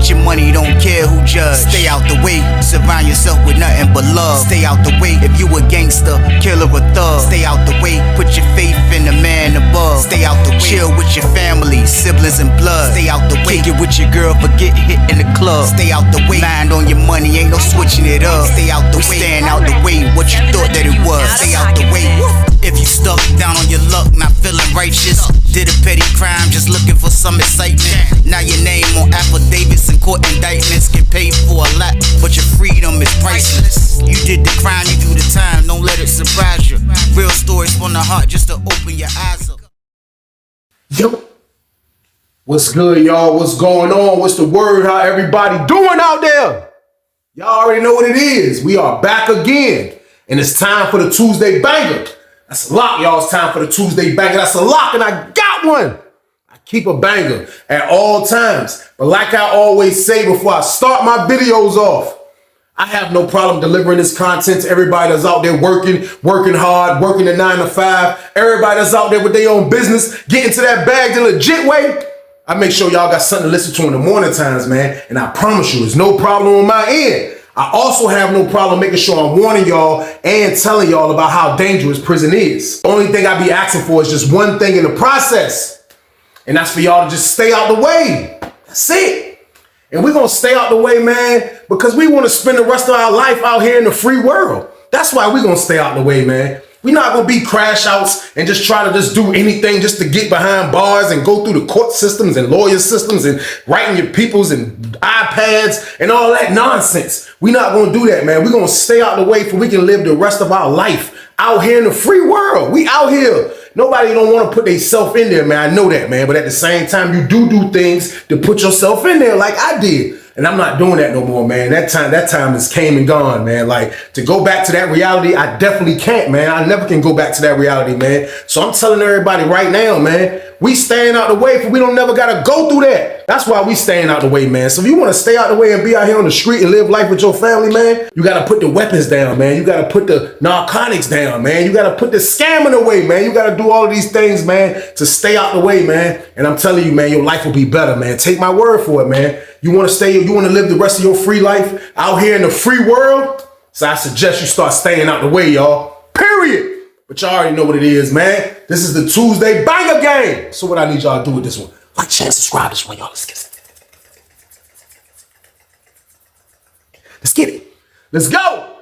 Get your money, don't care who judge. Stay out the way, surround yourself with nothing but love. Stay out the way, if you a gangster, killer or thug. Stay out the way, put your faith in the man above. Stay out the way, chill with your family, siblings and blood. Stay out the way, kick it with your girl, forget hit in the club. Stay out the way, mind on your money, ain't no switching it up. Stay out the way, stand out the way, what you thought that it was. Stay out the way. If you stuck down on your luck, not feeling righteous, did a petty crime, just looking for some excitement. Now your name on affidavits and court indictments, get paid for a lot, but your freedom is priceless. You did the crime, you do the time, don't let it surprise you. Real stories from the heart, just to open your eyes up. Yo, what's good, y'all? What's going on? What's the word? How everybody doing out there? Y'all already know what it is. We are back again, and it's time for the Tuesday banger. That's a lock, y'all. It's time for the Tuesday banger. That's a lock, and I got one. I keep a banger at all times. But like I always say before I start my videos off, I have no problem delivering this content to everybody that's out there working hard, working the 9 to 5. Everybody that's out there with their own business, getting to that bag the legit way. I make sure y'all got something to listen to in the morning times, man. And I promise you, it's no problem on my end. I also have no problem making sure I'm warning y'all and telling y'all about how dangerous prison is. The only thing I be asking for is just one thing in the process. And that's for y'all to just stay out the way. That's it. And we're going to stay out the way, man, because we want to spend the rest of our life out here in the free world. That's why we're going to stay out the way, man. We're not going to be crash outs and just try to just do anything just to get behind bars and go through the court systems and lawyer systems and writing your peoples and iPads and all that nonsense. We're not going to do that, man. We're going to stay out the way so we can live the rest of our life out here in the free world. We out here. Nobody don't want to put themselves in there, man. I know that, man. But at the same time, you do things to put yourself in there like I did. And I'm not doing that no more, man. That time is came and gone, man. Like, to go back to that reality, I definitely can't, man. I never can go back to that reality, man. So I'm telling everybody right now, man, we staying out the way, for we don't never gotta go through that. That's why we staying out the way, man. So if you want to stay out the way and be out here on the street and live life with your family, man, you gotta put the weapons down, man. You gotta put the narcotics down, man. You gotta put the scamming away, man. You gotta do all of these things, man, to stay out the way, man. And I'm telling you, man, your life will be better, man. Take my word for it, man. You want to live the rest of your free life out here in the free world? So I suggest you start staying out the way, y'all. Period. But y'all already know what it is, man. This is the Tuesday banger game. So what I need y'all to do with this one, like, share, subscribe this one, y'all. Let's get it. Let's go.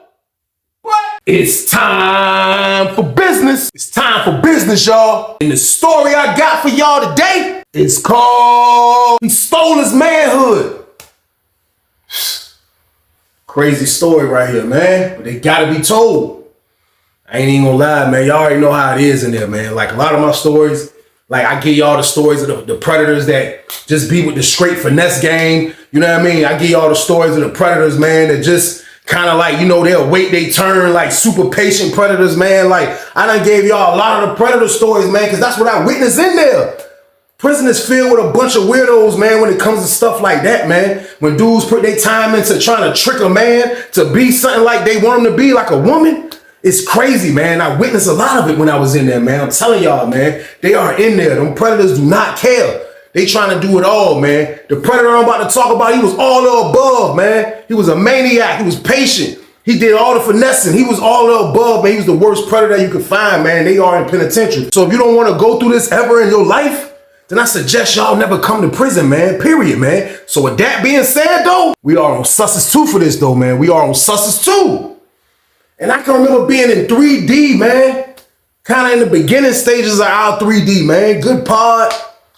What? It's time for business. It's time for business, y'all. And the story I got for y'all today is called He Stole His Manhood. Crazy story right here, man. But they gotta be told. I ain't even gonna lie, man. Y'all already know how it is in there, man. Like, a lot of my stories, like, I give y'all the stories of the predators that just be with the straight finesse game. You know what I mean? I give y'all the stories of the predators, man, that just kind of like, you know, they'll wait they turn, like super patient predators, man. Like, I done gave y'all a lot of the predator stories, man, because that's what I witnessed in there. Prison is filled with a bunch of weirdos, man, when it comes to stuff like that, man. When dudes put their time into trying to trick a man to be something like they want him to be, like a woman. It's crazy, man. I witnessed a lot of it when I was in there, man. I'm telling y'all, man, they are in there. Them predators do not care. They trying to do it all, man. The predator I'm about to talk about, he was all the above, man. He was a maniac. He was patient. He did all the finessing. He was all the above, man. He was the worst predator you could find, man. They are in penitentiary. So if you don't want to go through this ever in your life, then I suggest y'all never come to prison, man. Period, man. So with that being said, though, we are on Successive 2 for this, though, man. We are on Successive 2. And I can remember being in 3D, man. Kind of in the beginning stages of our 3D, man. Good pod,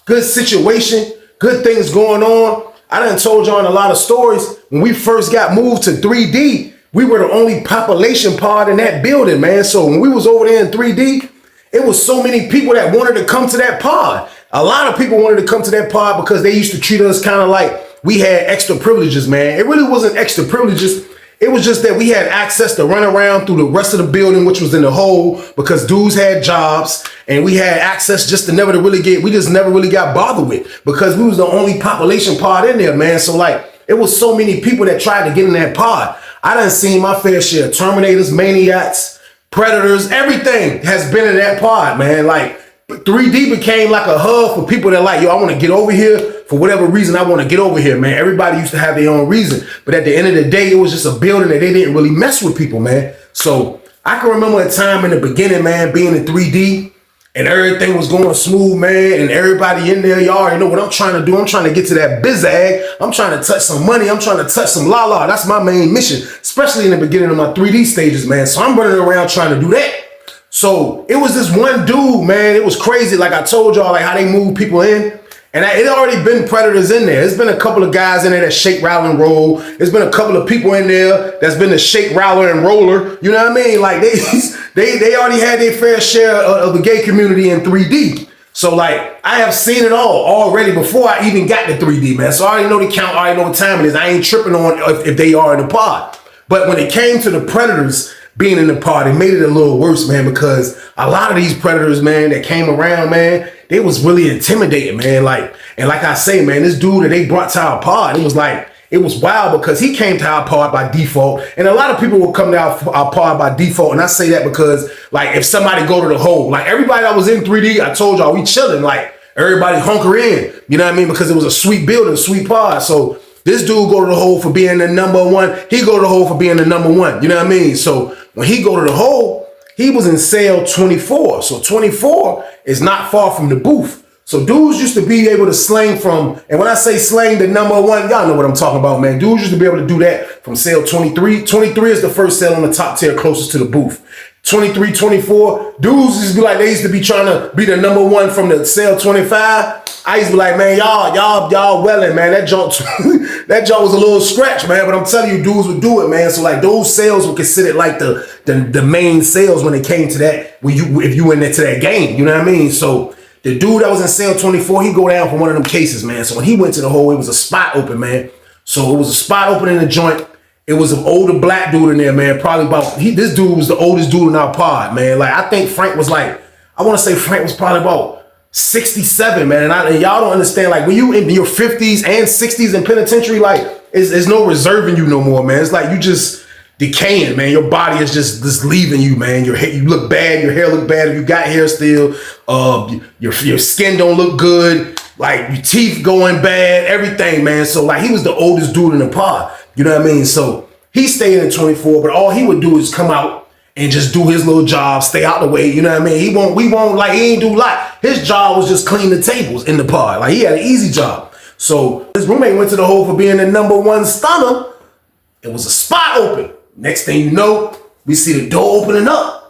good situation, good things going on. I done told y'all in a lot of stories, when we first got moved to 3D, we were the only population pod in that building, man. So when we was over there in 3D, it was so many people that wanted to come to that pod. A lot of people wanted to come to that pod because they used to treat us kind of like we had extra privileges, man. It really wasn't extra privileges. It was just that we had access to run around through the rest of the building, which was in the hole, because dudes had jobs, and we had access just to we just never really got bothered with, because we was the only population pod in there, man. So like, it was so many people that tried to get in that pod. I done seen my fair share of Terminators, maniacs, predators, everything has been in that pod, man. Like, But 3D became like a hub for people that like, yo, I want to get over here for whatever reason. I want to get over here, man. Everybody used to have their own reason. But at the end of the day, it was just a building that they didn't really mess with people, man. So I can remember a time in the beginning, man, being in 3D and everything was going smooth, man. And everybody in there, y'all already know what I'm trying to do. I'm trying to get to that bizag. I'm trying to touch some money. I'm trying to touch some la-la. That's my main mission, especially in the beginning of my 3D stages, man. So I'm running around trying to do that. So it was this one dude, man. It was crazy. Like I told y'all, like how they move people in. And it already been predators in there. There's been a couple of guys in there that shake, rattle, and roll. There's been a couple of people in there that's been the shake, rattler, and roller. You know what I mean? Like they already had their fair share of the gay community in 3D. So like I have seen it all already before I even got to 3D, man. So I already know the count. I already know what time it is. I ain't tripping on if they are in the pod. But when it came to the predators being in the pod, it made it a little worse, man, because a lot of these predators, man, that came around, man, they was really intimidating, man. Like I say, man, this dude that they brought to our pod, it was wild because he came to our pod by default. And a lot of people will come to our pod by default. And I say that because, like, if somebody go to the hole, like everybody that was in 3D, I told y'all, we chilling, like everybody hunker in, you know what I mean? Because it was a sweet building, sweet pod. So this dude go to the hole for being the number one. He go to the hole for being the number one, you know what I mean? So when he go to the hole, he was in cell 24. So 24 is not far from the booth. So dudes used to be able to sling from, and when I say sling the number one, y'all know what I'm talking about, man. Dudes used to be able to do that from cell 23. 23 is the first cell on the top tier closest to the booth. 23, 24, dudes used to be like, they used to be trying to be the number one from the cell 25. I used to be like, man, y'all welling, man. That jump was a little scratch, man. But I'm telling you, dudes would do it, man. So like those cells were considered like the main cells when it came to that, if you went into that game, you know what I mean? So the dude that was in cell 24, he go down for one of them cases, man. So when he went to the hole, it was a spot open, man. So it was a spot open in the joint. It was an older black dude in there, man. Probably this dude was the oldest dude in our pod, man. Like I think Frank was like, I want to say Frank was probably about 67, man. And y'all don't understand, like when you in your 50s and 60s in penitentiary, like there's no reserving you no more, man. It's like you just decaying, man. Your body is just leaving you, man. You look bad, your hair look bad if you got hair still. Your skin don't look good. Like your teeth going bad, everything, man. So like he was the oldest dude in the pod. You know what I mean? So he stayed in 24, but all he would do is come out and just do his little job, stay out the way. You know what I mean? He ain't do a lot. His job was just clean the tables in the pod. Like he had an easy job. So his roommate went to the hole for being the number one stunner. It was a spot open. Next thing you know, we see the door opening up.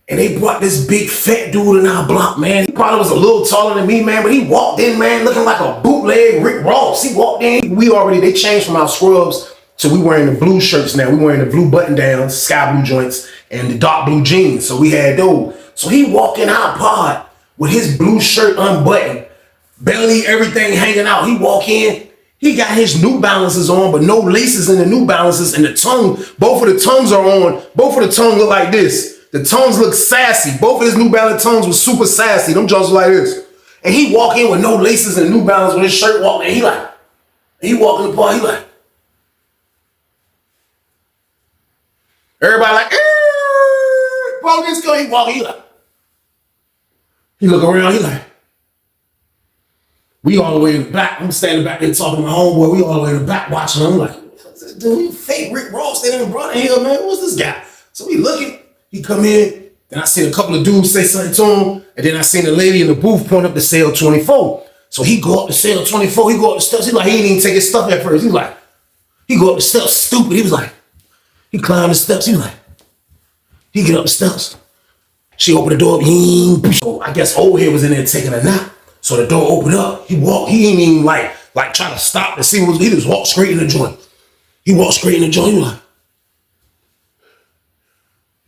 And they brought this big fat dude in our block, man. He probably was a little taller than me, man, but he walked in, man, looking like a bootleg Rick Ross. He walked in. They changed from our scrubs to we wearing the blue shirts now. We wearing the blue button downs, sky blue joints, and the dark blue jeans. So we had those. So he walked in our pod with his blue shirt unbuttoned, belly, everything hanging out. He walk in. He got his New Balances on, but no laces in the New Balances, and the tongue, both of the tongues are on. Both of the tongues look like this. The tongues look sassy. Both of his New Balance tongues was super sassy. Them joints like this. And he walk in with no laces and New Balance with his shirt walking. And he walk in the bar, he like. Everybody like, bro, this guy, he walk, he like. He look around, he like. We all the way in the back. I'm standing back there talking to my homeboy. We all the way in the back watching him. I'm like, what's this dude? You fake Rick Ross standing in front of him, man. What's this guy? So we looking. He come in, then I seen a couple of dudes say something to him, and then I seen a lady in the booth point up to cell 24. So he go up to cell 24, he go up the steps, he didn't even take his stuff at first. He go up the steps, stupid. He climbed the steps, he get up the steps. She opened the door, so I guess old head was in there taking a nap. So the door opened up, he ain't even like trying to stop to see what was, he just walked straight in the joint. He was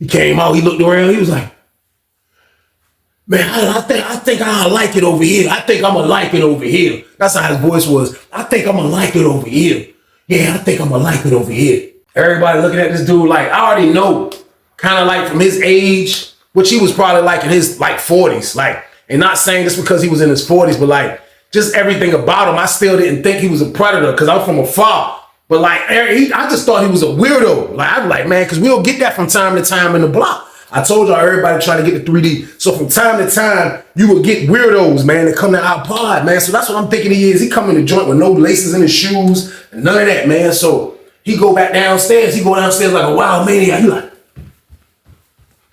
he came out, he looked around, he was like, man, I think I like it over here. I think I'm gonna like it over here. That's how his voice was. I think I'm gonna like it over here. Yeah, I think I'm gonna like it over here. Everybody looking at this dude like, I already know, kind of like from his age, which he was probably like in his like 40s. Like, and not saying this because he was in his 40s, but like just everything about him, I still didn't think he was a predator because I'm from afar. But like, I just thought he was a weirdo. Like, I'm like, man, because we don't get that from time to time in the block. I told y'all everybody trying to get the 3D. So from time to time, you will get weirdos, man, that come to our pod, man. So that's what I'm thinking he is. He come in the joint with no laces in his shoes, and none of that, man. So he go back downstairs. He go downstairs like a wild maniac.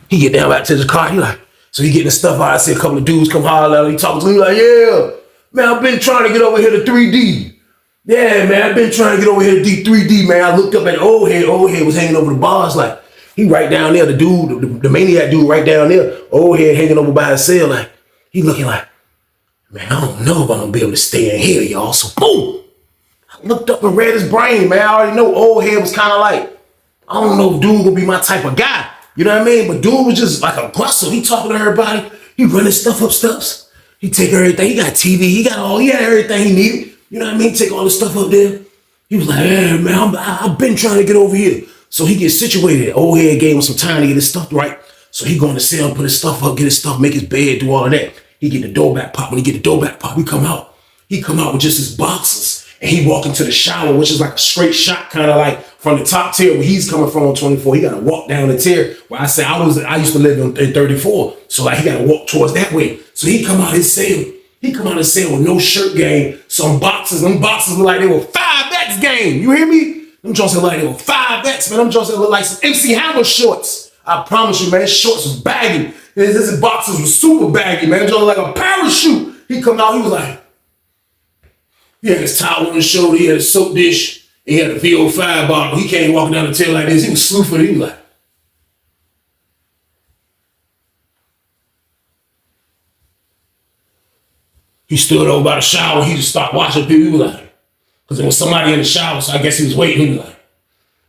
He get down back to his car. So he getting the stuff out. I see a couple of dudes come holler at him. He talking to me like, yeah, man, I've been trying to get over here to 3D. Yeah, man, I've been trying to get over here to 3D, man. I looked up at old head. Old head was hanging over the bars like, he right down there, the dude, the maniac dude right down there, old head hanging over by his cell, like, he looking like, man, I don't know if I'm gonna be able to stay in here, y'all. So boom, I looked up and read his brain, man. I already know old head was kind of like, I don't know if dude gonna be my type of guy. You know what I mean? But dude was just like aggressive. He talking to everybody. He running stuff up steps. He take everything. He got TV. He had everything he needed. You know what I mean? Take all the stuff up there. He was like, yeah, man, I've been trying to get over here. So he gets situated. Old head gave him some time to get his stuff right. So he go in the cell, put his stuff up, get his stuff, make his bed, do all of that. He get the door back pop. When he get the door back pop, he come out with just his boxes. And he walk into the shower, which is like a straight shot, kind of like from the top tier where he's coming from on 24. He got to walk down the tier where I say I used to live in 34. So like he got to walk towards that way. So he come out his cell. He come out his cell with no shirt game. Some boxes, them boxes look like they were 5X game. You hear me? Them Johnson look like they were 5X, man. Them Johnson look like some MC Hammer shorts. I promise you, man, his shorts was baggy. His boxes was super baggy, man. Johnson like a parachute. He come out, he was like, he had his towel on his shoulder, he had a soap dish, he had a VO5 bottle. He came walking down the tail like this. He was sloofing. He was like, he stood over by the shower. He just started watching people. He was like, because there was somebody in the shower, so I guess he was waiting. He was like,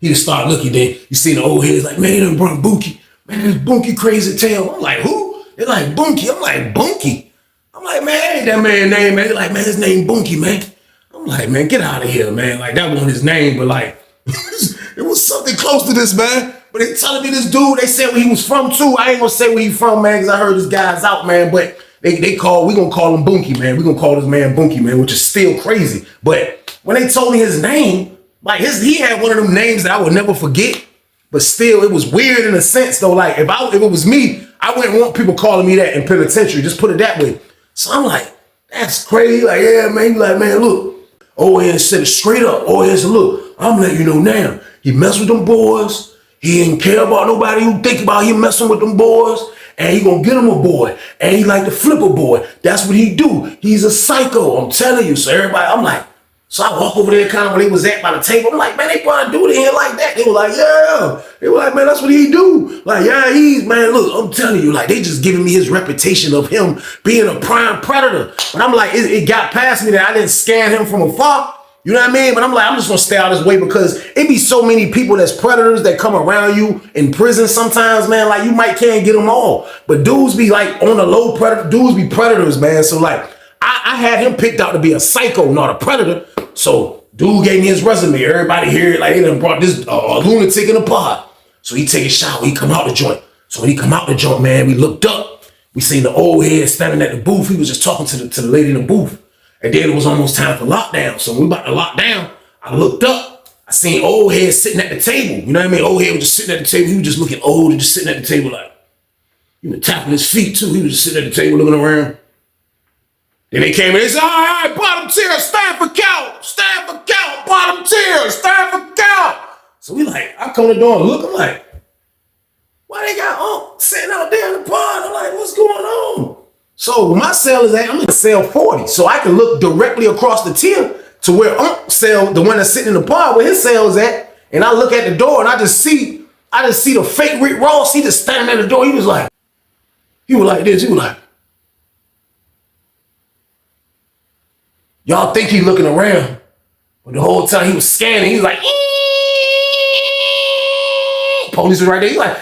he just started looking. Then you see the old heads like, man, they done brought Boonky. Man, this Boonky crazy tail. I'm like, who? They're like, Boonky. I'm like, Boonky. I'm like, man, ain't that man's name, man. They're like, man, his name Boonky, man. I'm like, man, get out of here, man. Like, that wasn't his name, but like, it was something close to this, man. But they telling me this dude, they said where he was from too. I ain't gonna say where he from, man, because I heard this guy's out, man. But we gonna call him Boonky, man. We gonna call this man Boonky, man, which is still crazy. But when they told me his name, like he had one of them names that I would never forget. But still, it was weird in a sense, though. Like, if it was me, I wouldn't want people calling me that in penitentiary. Just put it that way. So I'm like, that's crazy. Like, yeah, man. You like, man, look. ON said it straight up. ON said, look, I'm letting you know now. He mess with them boys. He ain't care about nobody who think about him messing with them boys. And he gonna get him a boy. And he like to flip a boy. That's what he do. He's a psycho. I'm telling you. So everybody, I'm like, so I walk over there kind of where they was at by the table. I'm like, man, they probably do it here like that. They were like, yeah. They were like, man, that's what he do. Like, yeah, man, look, I'm telling you, like, they just giving me his reputation of him being a prime predator. But I'm like, it got past me that I didn't scan him from afar. You know what I mean? But I'm like, I'm just gonna stay out of his way because it be so many people that's predators that come around you in prison sometimes, man. Like, you can't get them all. But dudes be like on the low predator. Dudes be predators, man. So like, I had him picked out to be a psycho, not a predator. So dude gave me his resume. Everybody here, like, they done brought this lunatic in the pod. So he take a shower. He come out the joint. So when he come out the joint, man, we looked up. We seen the old head standing at the booth. He was just talking to the lady in the booth. And then it was almost time for lockdown. So when we about to lock down, I looked up. I seen old head sitting at the table. You know what I mean? Old head was just sitting at the table. He was just looking old and just sitting at the table like, he was tapping his feet too. He was just sitting at the table looking around. Then they came in, they said, all right, bottom tier, stand for count, bottom tier, stand for count. So we like, I come to the door and look, I'm like, why they got sitting out there in the pod? I'm like, what's going on? So my cell is I'm in cell 40, so I can look directly across the tier to where cell, the one that's sitting in the pod, where his cell is at, and I look at the door and I just see the fake Rick Ross. He just standing at the door. He was like this. He was like, y'all think he looking around, but the whole time he was scanning, he was like, police was right there. He like,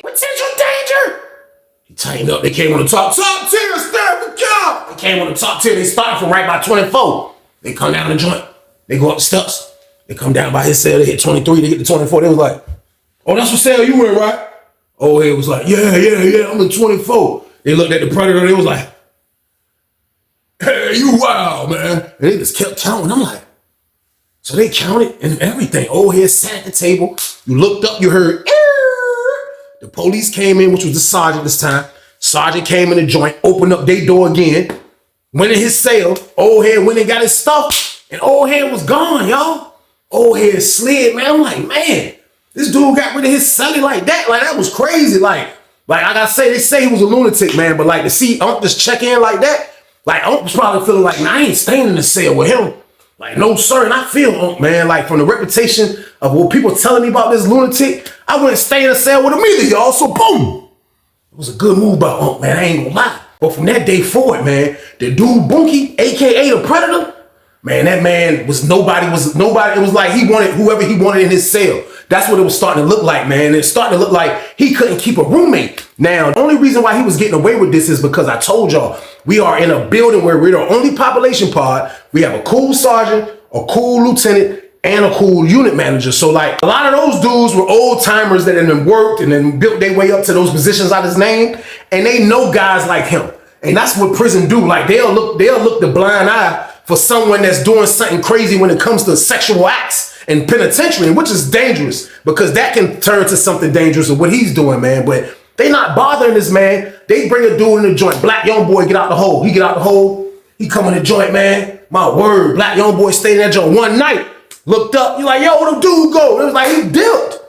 potential danger. He tightened up. They came on the top tier, stand for count. They came on the top tier. They started from right by 24. They come down the joint. They go up the steps. They come down by his cell. They hit 23. They get to 24. They was like, oh, that's what cell you in, right? Oh, he was like, yeah, I'm in 24. They looked at the predator. They was like, hey, you wild, man. And they just kept counting. I'm like, so they counted and everything. Old head sat at the table. You looked up, you heard, The police came in, which was the sergeant this time. Sergeant came in the joint, opened up their door again, went in his cell. Old head went and got his stuff, and old head was gone, y'all. Old head slid, man. I'm like, man, this dude got rid of his celly like that. Like, that was crazy. Like I gotta say, they say he was a lunatic, man. But like to see Unc just check in like that, like Unc was probably feeling like, nah, I ain't staying in the cell with him. Like, no, sir. And I feel Unc, man, like from the reputation of what people telling me about this lunatic, I wouldn't stay in the cell with him either, y'all. So boom. It was a good move by Unc, man. I ain't gonna lie. But from that day forward, man, the dude Boonky, aka the Predator, man, that man was nobody. It was like he wanted whoever he wanted in his cell. That's what it was starting to look like, man. It started to look like he couldn't keep a roommate. Now, the only reason why he was getting away with this is because I told y'all, we are in a building where we're the only population pod. We have a cool sergeant, a cool lieutenant, and a cool unit manager. So like a lot of those dudes were old timers that had been worked and then built their way up to those positions I just named. And they know guys like him. And that's what prison do. Like they'll look the blind eye for someone that's doing something crazy when it comes to sexual acts and penitentiary, which is dangerous because that can turn to something dangerous of what he's doing, man. But they not bothering this man. They bring a dude in the joint. Black young boy get out the hole. He get out the hole. He come in the joint, man. My word, black young boy stayed in that joint one night. Looked up. You like, yo, where the dude go? It was like he dipped.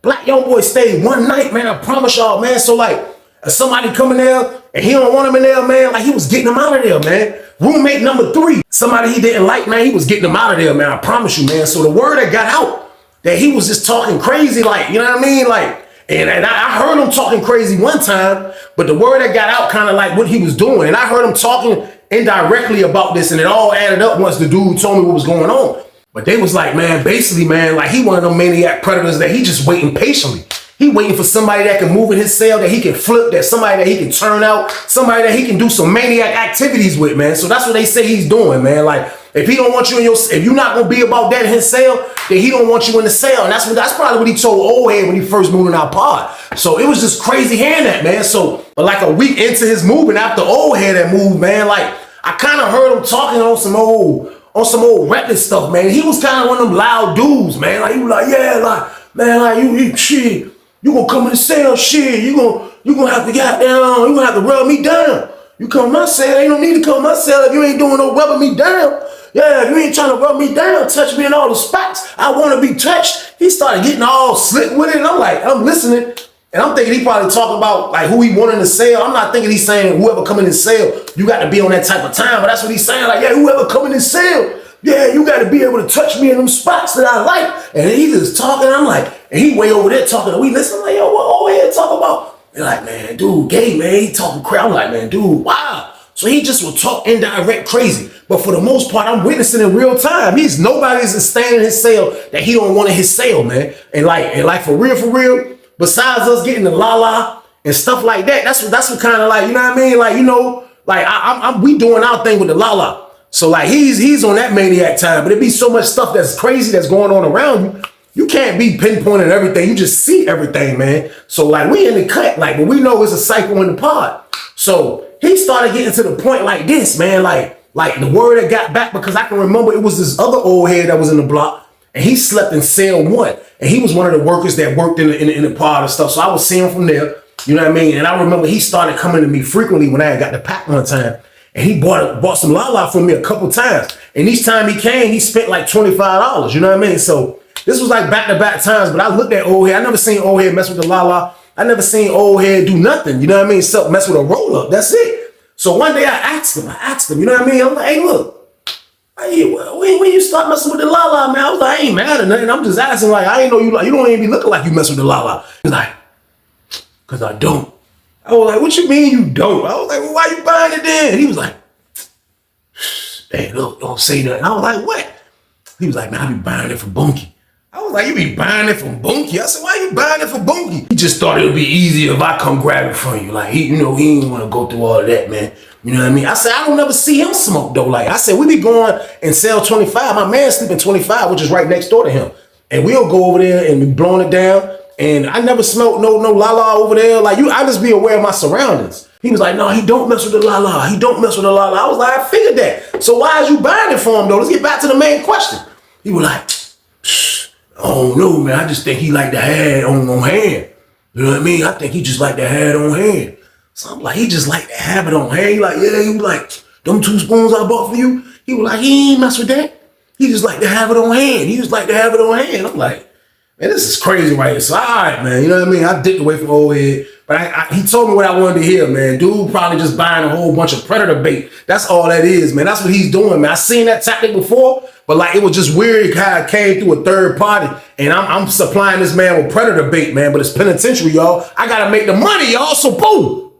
Black young boy stayed one night, man. I promise y'all, man. So like, if somebody coming there and he don't want him in there, man, like he was getting him out of there, man. Roommate number 3, somebody he didn't like, man, he was getting him out of there, man. I promise you, man. So the word that got out that he was just talking crazy, like, you know what I mean? Like, and I heard him talking crazy one time, but the word that got out kind of like what he was doing. And I heard him talking indirectly about this, and it all added up once the dude told me what was going on. But they was like, man, basically, man, like he one of them maniac predators that he just waiting patiently. He waiting for somebody that can move in his cell, that he can flip, that somebody that he can turn out, somebody that he can do some maniac activities with, man. So that's what they say he's doing, man. Like, if he don't want you in your, if you're not gonna be about that in his cell, then he don't want you in the cell. And that's probably what he told old head when he first moved in our pod. So it was just crazy hearing that, man. So, but like a week into his moving, after old head had moved, man, like I kind of heard him talking on some old reckless stuff, man. He was kind of one of them loud dudes, man. Like he was like, yeah, like, man, like you shit. You gonna come in the cell, shit. You gonna have to get down. You gonna have to rub me down. You come in my cell, ain't no need to come in my cell if you ain't doing no rubbing me down. Yeah, if you ain't trying to rub me down, touch me in all the spots I want to be touched. He started getting all slick with it, and I'm like, I'm listening, and I'm thinking he probably talking about like who he wanted in the cell. I'm not thinking he's saying whoever come in his cell, you got to be on that type of time, but that's what he's saying. Like, yeah, whoever come in his cell, yeah, you got to be able to touch me in them spots that I like. And he just talking. I'm like, and he way over there talking. And we listen. I'm like, yo, what over here talking about? They're like, man, dude, gay, man. He talking crap. I'm like, man, dude, wow. So he just will talk indirect crazy. But for the most part, I'm witnessing in real time. Nobody's staying in his cell that he don't want in his cell, man. And like for real, besides us getting the la and stuff like that, that's what kind of like, you know what I mean? Like, you know, like we doing our thing with the la. So like he's on that maniac time, but it be so much stuff that's crazy that's going on around you. You can't be pinpointing everything. You just see everything, man. So like we in the cut, like, but we know it's a cycle in the pod. So he started getting to the point like this, man. Like the word that got back, because I can remember it was this other old head that was in the block, and he slept in cell 1, and he was one of the workers that worked in the pod and stuff. So I was seeing him from there, you know what I mean. And I remember he started coming to me frequently when I had got the pack one time. And he bought some la from me a couple times. And each time he came, he spent like $25. You know what I mean? So this was like back-to-back times. But I looked at old head. I never seen old head mess with the la. I never seen old head do nothing. You know what I mean? Except mess with a roll-up. That's it. So one day I asked him, you know what I mean? I'm like, hey, look, when you start messing with the la, man? I was like, I ain't mad or nothing. I'm just asking, like, I ain't know you, like, you don't even be looking like you mess with the la. He's like, because I don't. I was like, what you mean you don't? I was like, well, why you buying it then? And he was like, hey, look, don't say nothing. I was like, what? He was like, man, I be buying it from Boonky. I was like, you be buying it from Boonky? I said, why you buying it from Boonky? He just thought it would be easier if I come grab it from you. Like, he didn't want to go through all of that, man. You know what I mean? I said, I don't never see him smoke, though. Like, I said, we be going in cell 25. My man sleep in 25, which is right next door to him. And we'll go over there and be blowing it down. And I never smelled no la over there. Like I just be aware of my surroundings. He was like, no, he don't mess with the la. He don't mess with the la. I was like, I figured that. So why is you buying it for him though? Let's get back to the main question. He was like, I don't know, man. I just think he like to have on hand. You know what I mean? I think he just like to have it on hand. So I'm like, he just like to have it on hand. He like, yeah, he was like, them 2 spoons I bought for you. He was like, he ain't mess with that. He just like to have it on hand. He just like to have it on hand. I'm like, man, this is crazy right here. So, all right, man. You know what I mean? I dipped away from old head. But he told me what I wanted to hear, man. Dude probably just buying a whole bunch of predator bait. That's all that is, man. That's what he's doing, man. I seen that tactic before, but like it was just weird how it came through a third party. And I'm supplying this man with predator bait, man. But it's penitentiary, y'all. I got to make the money, y'all. So, boom.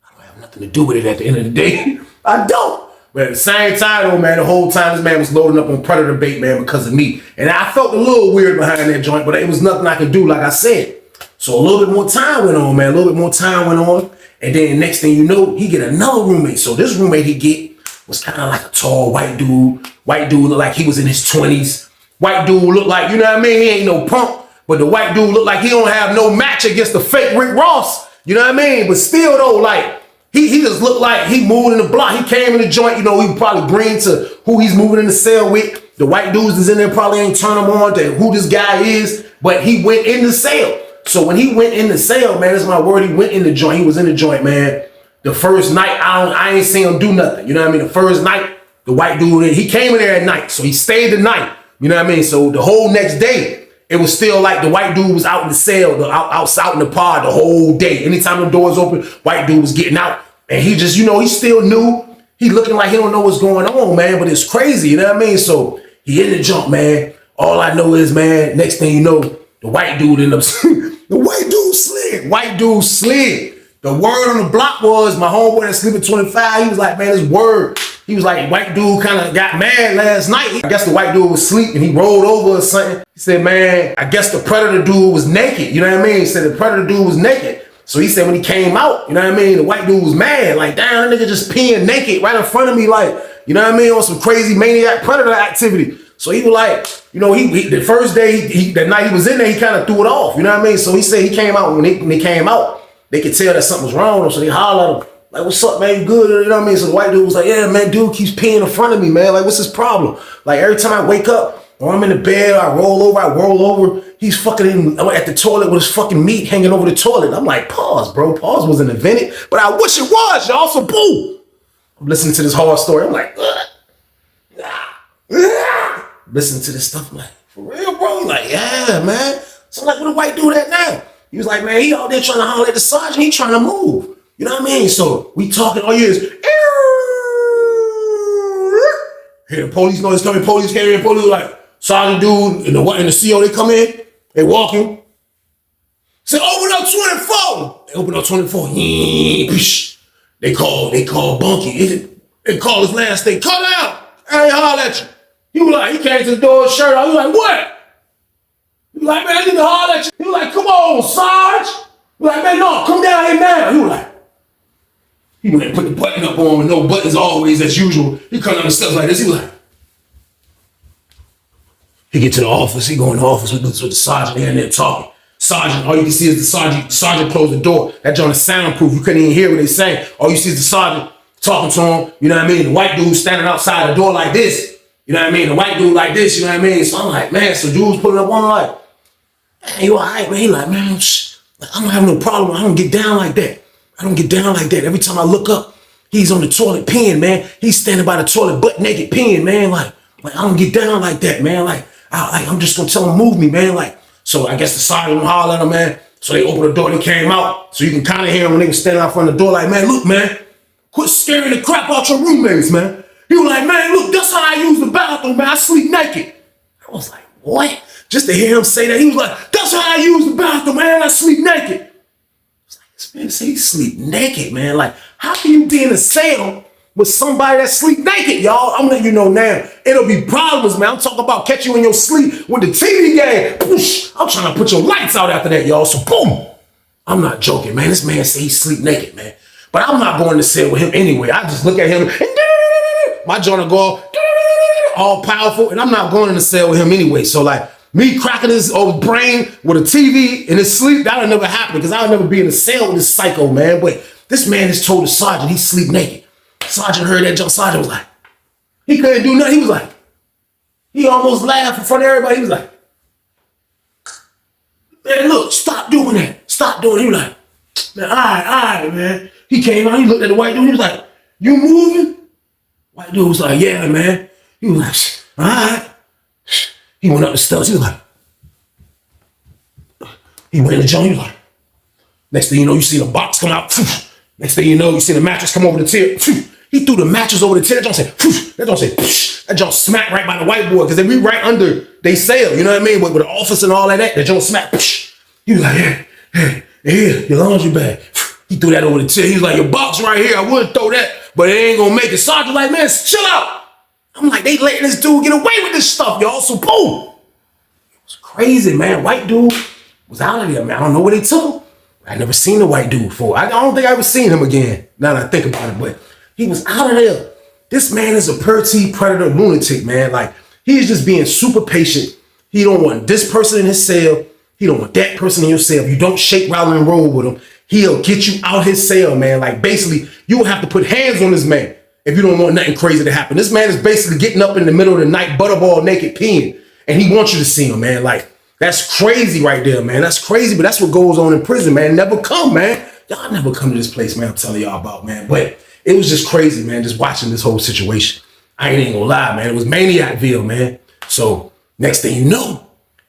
I don't have nothing to do with it at the end of the day. I don't. But at the same time, though, man, the whole time this man was loading up on predator bait, man, because of me. And I felt a little weird behind that joint, but it was nothing I could do, like I said. So a little bit more time went on, man. A little bit more time went on. And then next thing you know, he get another roommate. So this roommate he get was kind of like a tall white dude. White dude looked like he was in his 20s. White dude looked like, you know what I mean? He ain't no punk. But the white dude looked like he don't have no match against the fake Rick Ross. You know what I mean? But still though, like, he just looked like he moved in the block. He came in the joint, you know, he probably bring to who he's moving in the cell with. The white dudes that's in there probably ain't turn him on to who this guy is. But he went in the cell. So when he went in the cell, man, that's my word, he went in the joint. He was in the joint, man. The first night, I ain't seen him do nothing. You know what I mean? The first night, the white dude, he came in there at night. So he stayed the night. You know what I mean? So the whole next day, it was still like the white dude was out in the cell, out in the pod the whole day. Anytime the doors open, white dude was getting out. And he just, you know, he still knew. He looking like he don't know what's going on, man. But it's crazy, you know what I mean? So he in the jump, man. All I know is, man, next thing you know, the white dude ended up, the white dude slid. White dude slid. The word on the block was, my homeboy that sleep at 25, he was like, man, this word. He was like, white dude kind of got mad last night. I guess the white dude was asleep and he rolled over or something. He said, man, I guess the predator dude was naked. You know what I mean? He said the predator dude was naked. So he said when he came out, you know what I mean? The white dude was mad. Like, damn, that nigga just peeing naked right in front of me. Like, you know what I mean? On some crazy maniac predator activity. So he was like, you know, he the first day, that night he was in there, he kind of threw it off. You know what I mean? So he said he came out, when they came out, they could tell that something was wrong with him. So they hollered at him, like, what's up, man? You good? You know what I mean? So the white dude was like, yeah, man, dude keeps peeing in front of me, man. Like, what's his problem? Like, every time I wake up, or I'm in the bed, I roll over, he's fucking at the toilet with his fucking meat hanging over the toilet. I'm like, pause, bro. Pause wasn't invented, but I wish it was, y'all. So, boom. I'm listening to this horror story. I'm like, listening to this stuff. I'm like, for real, bro? He's like, yeah, man. So I'm like, what the white dude at now? He was like, man, he out there trying to holler at the sergeant. He trying to move. You know what I mean? So we talking all years. Here, the police noise coming. Police came in. Police like, sergeant dude and the CO, they come in. They walking. Say, open up 24. They open up 24. They call Boonky. They call his last name. Cut out. I ain't holler at you. He was like, he came to the door, his shirt on. He was like, what? He was like, man, I need to holler at you. He was like, come on, Sarge. He was like, man, no, come down here now. He was like, he went and put the button up on with no buttons always as usual. He come down the steps like this. He was like, he get to the office. He go in the office with the sergeant in there talking. Sergeant, all you can see is the sergeant. The sergeant closed the door. That joint is soundproof. You couldn't even hear what they saying. All you see is the sergeant talking to him. You know what I mean? The white dude standing outside the door like this. You know what I mean? The white dude like this. You know what I mean? So I'm like, man. So dude's putting up one like, hey, you all right, man? He like, man, I don't have no problem. I don't get down like that. I don't get down like that. Every time I look up, he's on the toilet peeing, man. He's standing by the toilet butt naked peeing, man. Like I don't get down like that, man. Like I'm just gonna tell him move me, man. Like, so I guess the sergeant hollered at him, man. So they opened the door, they came out. So you can kind of hear him when they were standing out front of the door, like, man, look, man, quit scaring the crap out your roommates, man. He was like, man, look, that's how I use the bathroom, man. I sleep naked. I was like, what? Just to hear him say that, he was like, that's how I use the bathroom, man. I sleep naked. I was like, this man say he sleep naked, man. Like, how can you be in a cell with somebody that sleep naked, y'all? I'm letting you know now. It'll be problems, man. I'm talking about catch you in your sleep with the TV game. Poosh, I'm trying to put your lights out after that, y'all. So boom. I'm not joking, man. This man say he sleep naked, man. But I'm not going to cell with him anyway. I just look at him and my joint will go all powerful, and I'm not going in the cell with him anyway. So like me cracking his old brain with a TV in his sleep, that'll never happen because I'll never be in the cell with this psycho, man. But this man just told the sergeant he sleep naked. Sergeant heard that jump. Sergeant was like, he couldn't do nothing. He was like, he almost laughed in front of everybody. He was like, man, look, stop doing that. stop doing it. He was like, man, all right, man. He came out, he looked at the white dude, he was like, you moving? White dude was like, yeah, man. He was like, all right. He went up the steps, he was like, he went in the joint, he was like, next thing you know, you see the box come out. Next thing you know, you see the mattress come over the chair. He threw the mattress over the chair. That joint said, that joint smacked right by the whiteboard because they be right under they cell, you know what I mean? With the office and all that joint smacked. He was like, hey, here, your laundry bag. He threw that over the chair. He was like, your box right here. I would throw that, but it ain't gonna make it. Sergeant like, man, chill out. I'm like, they letting this dude get away with this stuff, y'all. So boom. It was crazy, man. White dude was out of there, man. I don't know where they took him. I never seen the white dude before. I don't think I ever seen him again, now that I think about it, but he was out of there. This man is a predator lunatic, man. Like, he is just being super patient. He don't want this person in his cell. He don't want that person in your cell. If you don't shake, rattle, and roll with him, he'll get you out his cell, man. Like, basically, you will have to put hands on this man if you don't want nothing crazy to happen. This man is basically getting up in the middle of the night, butterball naked peeing, and he wants you to see him, man. Like, that's crazy right there, man. That's crazy, but that's what goes on in prison, man. Never come, man. Y'all never come to this place, man, I'm telling y'all about, man. But it was just crazy, man, just watching this whole situation. I ain't gonna lie, man. It was Maniacville, man. So next thing you know,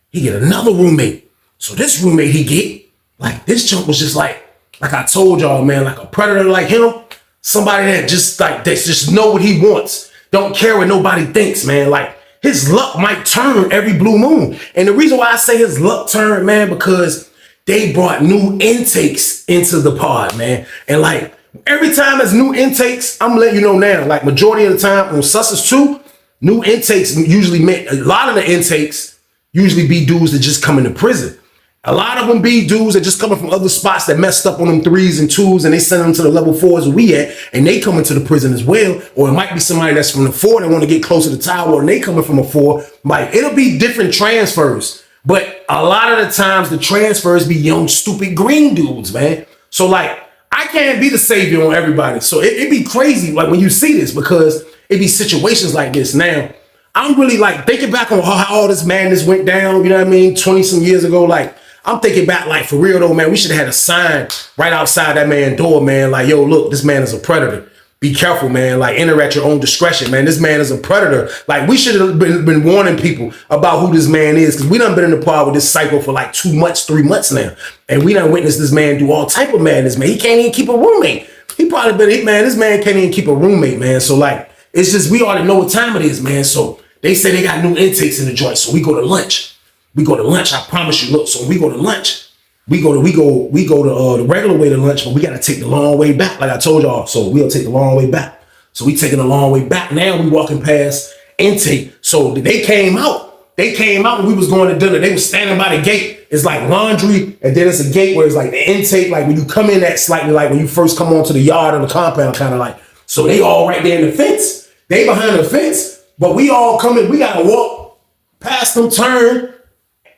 he get another roommate. So this roommate he get, like, this junk was just like I told y'all, man, like a predator like him, somebody that just know what he wants. Don't care what nobody thinks, man. Like, his luck might turn every blue moon. And the reason why I say his luck turned, man, because they brought new intakes into the pod, man. And like, every time there's new intakes, I'm letting you know now, like majority of the time on Successive 2, new intakes usually meant, a lot of the intakes usually be dudes that just come into prison. A lot of them be dudes that just coming from other spots that messed up on them 3s and 2s and they send them to the level 4s where we at, and they come into the prison as well. Or it might be somebody that's from the 4 that want to get closer to Tower and they coming from a 4. Like, it'll be different transfers. But a lot of the times the transfers be young, stupid green dudes, man. So like, I can't be the savior on everybody. So it be crazy like when you see this, because it be situations like this. Now, I'm really like thinking back on how all this madness went down, you know what I mean, 20 some years ago. Like, I'm thinking back, like, for real though, man, we should have had a sign right outside that man's door, man. Like, yo, look, this man is a predator. Be careful, man. Like, enter at your own discretion, man. This man is a predator. Like, we should have been warning people about who this man is, because we done been in the pod with this cycle for like 2 months, 3 months now. And we done witnessed this man do all type of madness, man. He can't even keep a roommate. He probably been, man, this man can't even keep a roommate, man. So like, it's just, we already know what time it is, man. So they say they got new intakes in the joint. So we go to lunch. We go to lunch, I promise you. Look, so when we go to lunch, we go to the regular way to lunch, but we gotta take the long way back, like I told y'all. So we'll take the long way back. So we taking the long way back. Now we walking past intake. So they came out. They came out when we was going to dinner. They was standing by the gate. It's like laundry, and then it's a gate where it's like the intake, like when you come in that slightly, like when you first come onto the yard or the compound, kind of like. So they all right there in the fence. They behind the fence, but we all coming. We gotta walk past them, turn.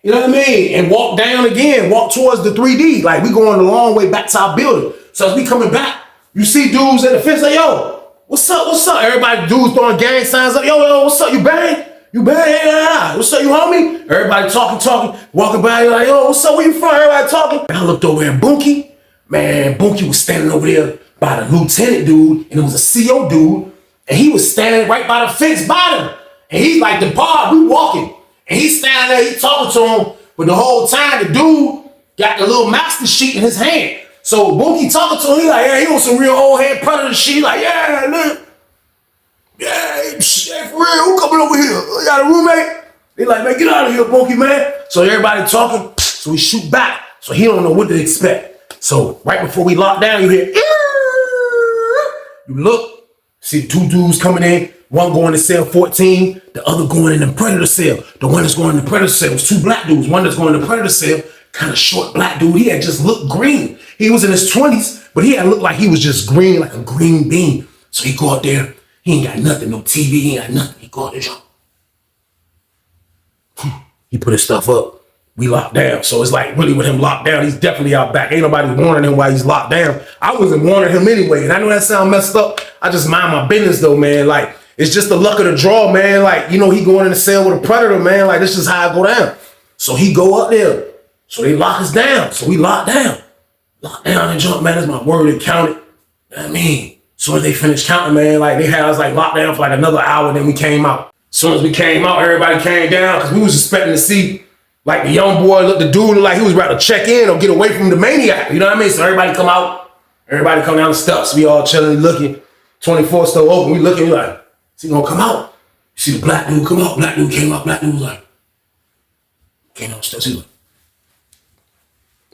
You know what I mean? And walk down again, walk towards the 3D. Like, we going the long way back to our building. So as we coming back, you see dudes at the fence like, yo, what's up, what's up? Everybody, dudes throwing gang signs up. Yo, what's up, you bang? You bang? Yeah. What's up, you homie? Everybody talking, walking by, like, yo, what's up, where you from? Everybody talking. And I looked over at Boonky. Man, Boonky was standing over there by the lieutenant dude, and it was a CO dude, and he was standing right by the fence bottom. And he's like, the bar, we walking. And he's standing there, he talking to him, but the whole time the dude got the little master sheet in his hand. So Boonky talking to him, he like, yeah, he on some real old head predator shit. Like, yeah, look, yeah, shit, for real, who coming over here? You got a roommate? They like, man, get out of here, Boonky, man. So everybody talking, so we shoot back. So he don't know what to expect. So right before we lock down, you hear, you look, see 2 dudes coming in. One going to cell 14, the other going in the predator cell. The one that's going in the predator cell was 2 black dudes. One that's going in the predator cell, kind of short black dude. He had just looked green. He was in his 20s, but he had looked like he was just green, like a green bean. So he go out there. He ain't got nothing, no TV, he ain't got nothing. He go out there, jump. He put his stuff up. We locked down. So it's like, really with him locked down, he's definitely out back. Ain't nobody warning him while he's locked down. I wasn't warning him anyway. And I know that sound messed up. I just mind my business though, man. Like, it's just the luck of the draw, man. Like, you know, he going in the cell with a predator, man. Like, this is how I go down. So he go up there. So they lock us down. So we locked down. locked down and jump, man. That's my word and counted. You know what I mean? As soon as they finished counting, man, like they had us like locked down for like another hour, then we came out. As soon as we came out, everybody came down because we was expecting to see like the young boy, the dude looked like he was about to check in or get away from the maniac. You know what I mean? So everybody come out, everybody come down the steps. We all chilling, looking. 24 still open. We looking, we like, is he gonna come out? You see the black dude come out. Black dude came out. Black dude was like, came down the steps. He was like,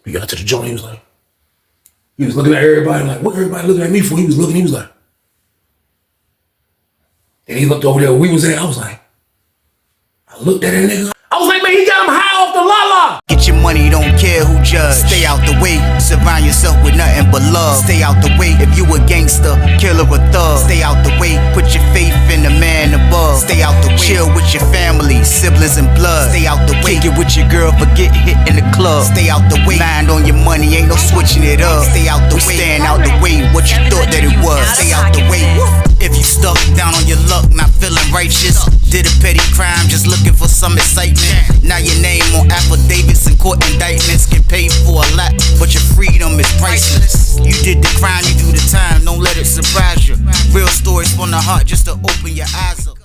we got to the joint. He was looking at everybody like, what everybody looking at me for? He was like. Then he looked over there where we was at. I was like, I looked at that nigga. I was like, man, he got him high off the la-la. Get your money, don't care who judge. Stay out the way, surround yourself with nothing but love. Stay out the way, if you a gangster, killer or thug. Stay out the way, put your faith in the man above. Stay out the way, chill with your family, siblings and blood. Stay out the way, kick it with your girl, forget hit in the club. Stay out the way, mind on your money, ain't no switching it up. Stay out the way, stand out the way, what you thought that it was. Stay out the way, if you stuck down on your luck, not feeling righteous. Did a petty crime, just looking for some excitement. Now your name on affidavits and court indictments. Get paid for a lot, but your freedom is priceless. You did the crime, you do the time, don't let it surprise you. Real stories from the heart, just to open your eyes up.